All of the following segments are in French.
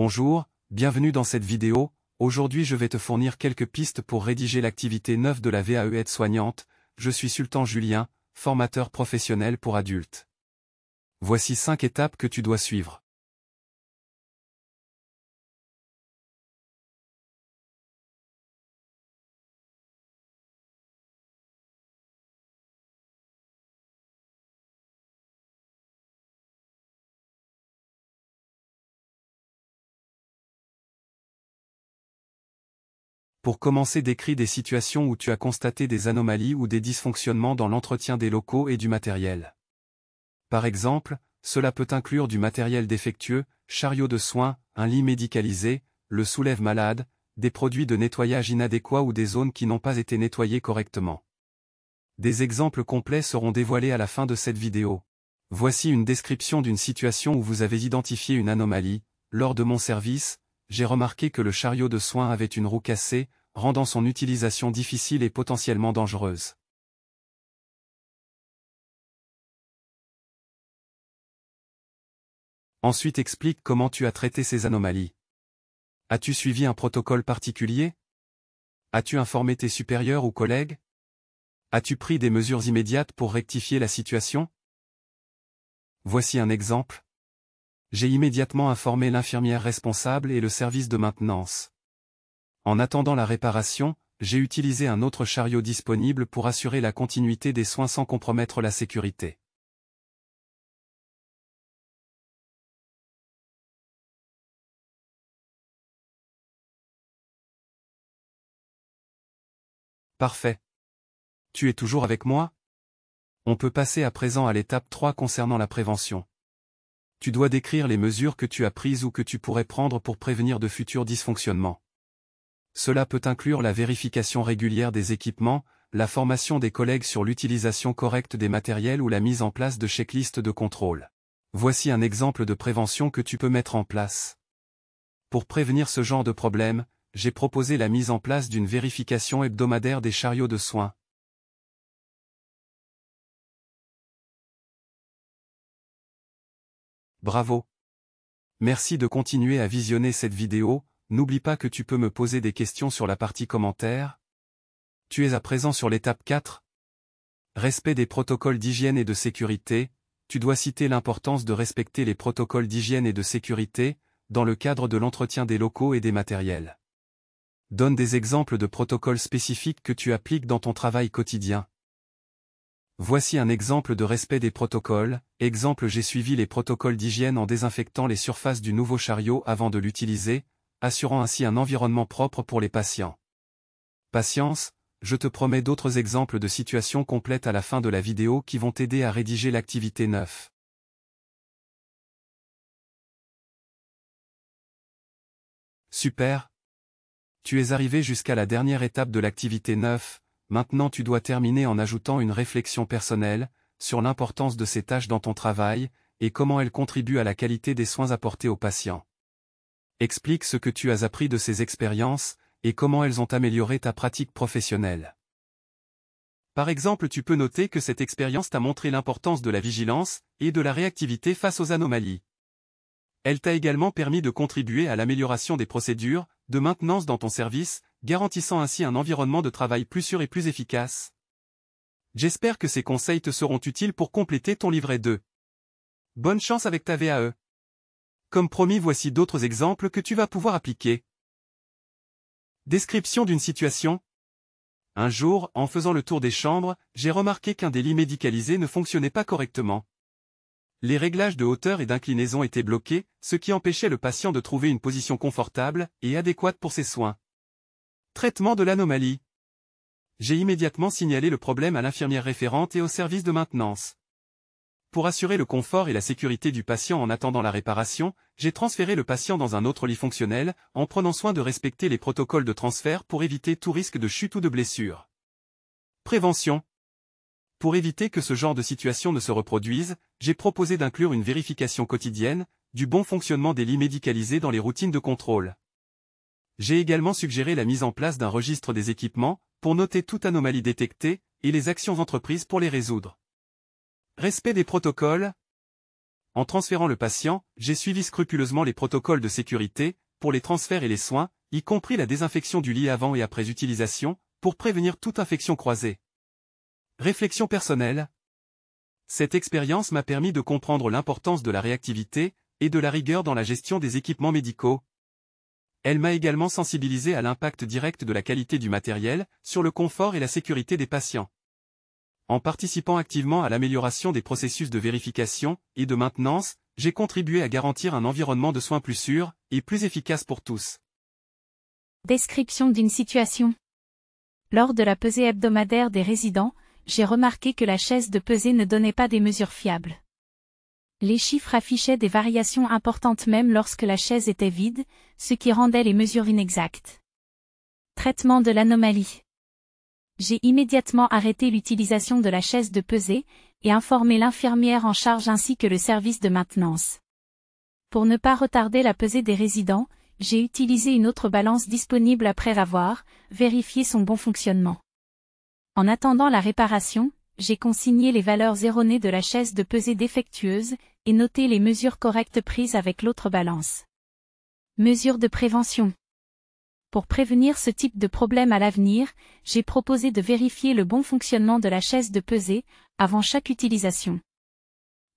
Bonjour, bienvenue dans cette vidéo. Aujourd'hui je vais te fournir quelques pistes pour rédiger l'activité 9 de la VAE aide-soignante. Je suis Sultan Julien, formateur professionnel pour adultes. Voici 5 étapes que tu dois suivre. Pour commencer, décris des situations où tu as constaté des anomalies ou des dysfonctionnements dans l'entretien des locaux et du matériel. Par exemple, cela peut inclure du matériel défectueux, chariot de soins, un lit médicalisé, le soulève malade, des produits de nettoyage inadéquats ou des zones qui n'ont pas été nettoyées correctement. Des exemples complets seront dévoilés à la fin de cette vidéo. Voici une description d'une situation où vous avez identifié une anomalie. Lors de mon service, j'ai remarqué que le chariot de soins avait une roue cassée, rendant son utilisation difficile et potentiellement dangereuse. Ensuite, explique comment tu as traité ces anomalies. As-tu suivi un protocole particulier? As-tu informé tes supérieurs ou collègues? As-tu pris des mesures immédiates pour rectifier la situation? Voici un exemple. J'ai immédiatement informé l'infirmière responsable et le service de maintenance. En attendant la réparation, j'ai utilisé un autre chariot disponible pour assurer la continuité des soins sans compromettre la sécurité. Parfait. Tu es toujours avec moi? On peut passer à présent à l'étape 3 concernant la prévention. Tu dois décrire les mesures que tu as prises ou que tu pourrais prendre pour prévenir de futurs dysfonctionnements. Cela peut inclure la vérification régulière des équipements, la formation des collègues sur l'utilisation correcte des matériels ou la mise en place de checklists de contrôle. Voici un exemple de prévention que tu peux mettre en place. Pour prévenir ce genre de problème, j'ai proposé la mise en place d'une vérification hebdomadaire des chariots de soins. Bravo! Merci de continuer à visionner cette vidéo, n'oublie pas que tu peux me poser des questions sur la partie commentaires. Tu es à présent sur l'étape 4. Respect des protocoles d'hygiène et de sécurité. Tu dois citer l'importance de respecter les protocoles d'hygiène et de sécurité, dans le cadre de l'entretien des locaux et des matériels. Donne des exemples de protocoles spécifiques que tu appliques dans ton travail quotidien. Voici un exemple de respect des protocoles. Exemple: j'ai suivi les protocoles d'hygiène en désinfectant les surfaces du nouveau chariot avant de l'utiliser, assurant ainsi un environnement propre pour les patients. Patience, je te promets d'autres exemples de situations complètes à la fin de la vidéo qui vont t'aider à rédiger l'activité 9. Super! Tu es arrivé jusqu'à la dernière étape de l'activité 9. Maintenant tu dois terminer en ajoutant une réflexion personnelle, sur l'importance de ces tâches dans ton travail, et comment elles contribuent à la qualité des soins apportés aux patients. Explique ce que tu as appris de ces expériences, et comment elles ont amélioré ta pratique professionnelle. Par exemple, tu peux noter que cette expérience t'a montré l'importance de la vigilance, et de la réactivité face aux anomalies. Elle t'a également permis de contribuer à l'amélioration des procédures de maintenance dans ton service, garantissant ainsi un environnement de travail plus sûr et plus efficace. J'espère que ces conseils te seront utiles pour compléter ton livret 2. Bonne chance avec ta VAE. Comme promis, voici d'autres exemples que tu vas pouvoir appliquer. Description d'une situation. Un jour, en faisant le tour des chambres, j'ai remarqué qu'un des lits médicalisés ne fonctionnait pas correctement. Les réglages de hauteur et d'inclinaison étaient bloqués, ce qui empêchait le patient de trouver une position confortable et adéquate pour ses soins. Traitement de l'anomalie. J'ai immédiatement signalé le problème à l'infirmière référente et au service de maintenance. Pour assurer le confort et la sécurité du patient en attendant la réparation, j'ai transféré le patient dans un autre lit fonctionnel, en prenant soin de respecter les protocoles de transfert pour éviter tout risque de chute ou de blessure. Prévention. Pour éviter que ce genre de situation ne se reproduise, j'ai proposé d'inclure une vérification quotidienne du bon fonctionnement des lits médicalisés dans les routines de contrôle. J'ai également suggéré la mise en place d'un registre des équipements, pour noter toute anomalie détectée, et les actions entreprises pour les résoudre. Respect des protocoles. en transférant le patient, j'ai suivi scrupuleusement les protocoles de sécurité, pour les transferts et les soins, y compris la désinfection du lit avant et après utilisation, pour prévenir toute infection croisée. Réflexion personnelle. Cette expérience m'a permis de comprendre l'importance de la réactivité et de la rigueur dans la gestion des équipements médicaux. Elle m'a également sensibilisé à l'impact direct de la qualité du matériel sur le confort et la sécurité des patients. En participant activement à l'amélioration des processus de vérification et de maintenance, j'ai contribué à garantir un environnement de soins plus sûr et plus efficace pour tous. Description d'une situation. Lors de la pesée hebdomadaire des résidents, j'ai remarqué que la chaise de pesée ne donnait pas des mesures fiables. Les chiffres affichaient des variations importantes même lorsque la chaise était vide, ce qui rendait les mesures inexactes. Traitement de l'anomalie. J'ai immédiatement arrêté l'utilisation de la chaise de pesée et informé l'infirmière en charge ainsi que le service de maintenance. Pour ne pas retarder la pesée des résidents, j'ai utilisé une autre balance disponible après avoir vérifié son bon fonctionnement. En attendant la réparation, j'ai consigné les valeurs erronées de la chaise de pesée défectueuse et noté les mesures correctes prises avec l'autre balance. Mesures de prévention. Pour prévenir ce type de problème à l'avenir, j'ai proposé de vérifier le bon fonctionnement de la chaise de pesée avant chaque utilisation.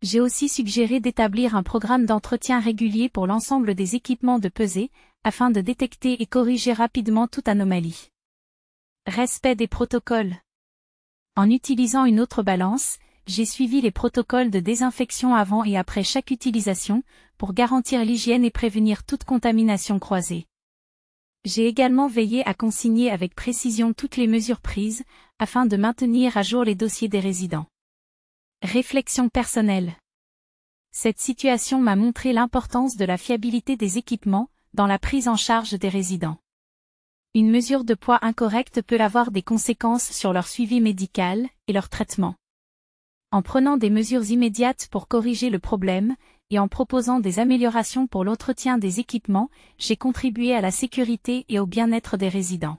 J'ai aussi suggéré d'établir un programme d'entretien régulier pour l'ensemble des équipements de pesée, afin de détecter et corriger rapidement toute anomalie. Respect des protocoles. En utilisant une autre balance, j'ai suivi les protocoles de désinfection avant et après chaque utilisation, pour garantir l'hygiène et prévenir toute contamination croisée. J'ai également veillé à consigner avec précision toutes les mesures prises, afin de maintenir à jour les dossiers des résidents. Réflexion personnelle. Cette situation m'a montré l'importance de la fiabilité des équipements, dans la prise en charge des résidents. Une mesure de poids incorrecte peut avoir des conséquences sur leur suivi médical et leur traitement. En prenant des mesures immédiates pour corriger le problème, et en proposant des améliorations pour l'entretien des équipements, j'ai contribué à la sécurité et au bien-être des résidents.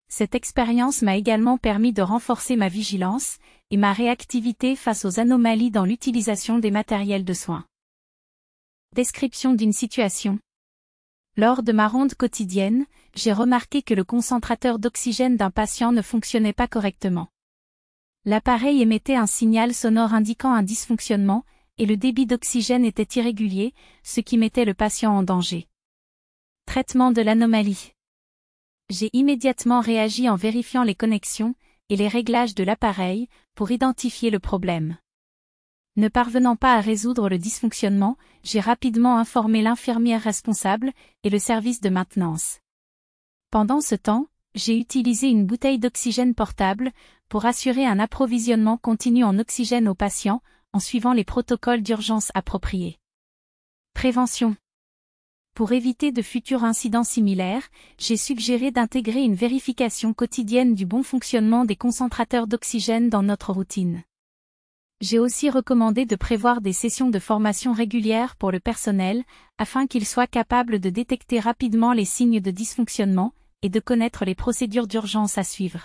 Cette expérience m'a également permis de renforcer ma vigilance et ma réactivité face aux anomalies dans l'utilisation des matériels de soins. Description d'une situation. Lors de ma ronde quotidienne, j'ai remarqué que le concentrateur d'oxygène d'un patient ne fonctionnait pas correctement. L'appareil émettait un signal sonore indiquant un dysfonctionnement, et le débit d'oxygène était irrégulier, ce qui mettait le patient en danger. Traitement de l'anomalie. J'ai immédiatement réagi en vérifiant les connexions et les réglages de l'appareil pour identifier le problème. Ne parvenant pas à résoudre le dysfonctionnement, j'ai rapidement informé l'infirmière responsable et le service de maintenance. Pendant ce temps, j'ai utilisé une bouteille d'oxygène portable pour assurer un approvisionnement continu en oxygène aux patients, en suivant les protocoles d'urgence appropriés. Prévention. Pour éviter de futurs incidents similaires, j'ai suggéré d'intégrer une vérification quotidienne du bon fonctionnement des concentrateurs d'oxygène dans notre routine. J'ai aussi recommandé de prévoir des sessions de formation régulières pour le personnel, afin qu'ils soient capables de détecter rapidement les signes de dysfonctionnement et de connaître les procédures d'urgence à suivre.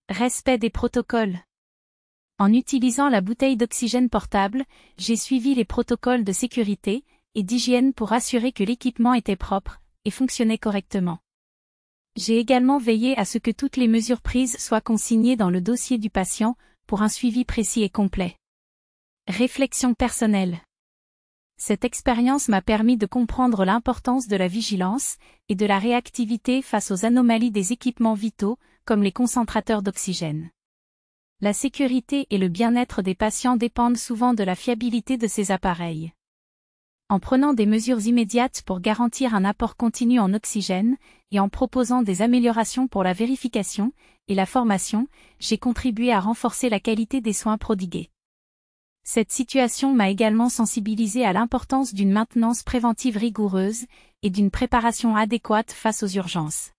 Respect des protocoles. En utilisant la bouteille d'oxygène portable, j'ai suivi les protocoles de sécurité et d'hygiène pour assurer que l'équipement était propre et fonctionnait correctement. J'ai également veillé à ce que toutes les mesures prises soient consignées dans le dossier du patient pour un suivi précis et complet. Réflexion personnelle. Cette expérience m'a permis de comprendre l'importance de la vigilance et de la réactivité face aux anomalies des équipements vitaux, comme les concentrateurs d'oxygène. La sécurité et le bien-être des patients dépendent souvent de la fiabilité de ces appareils. En prenant des mesures immédiates pour garantir un apport continu en oxygène, et en proposant des améliorations pour la vérification et la formation, j'ai contribué à renforcer la qualité des soins prodigués. Cette situation m'a également sensibilisé à l'importance d'une maintenance préventive rigoureuse et d'une préparation adéquate face aux urgences.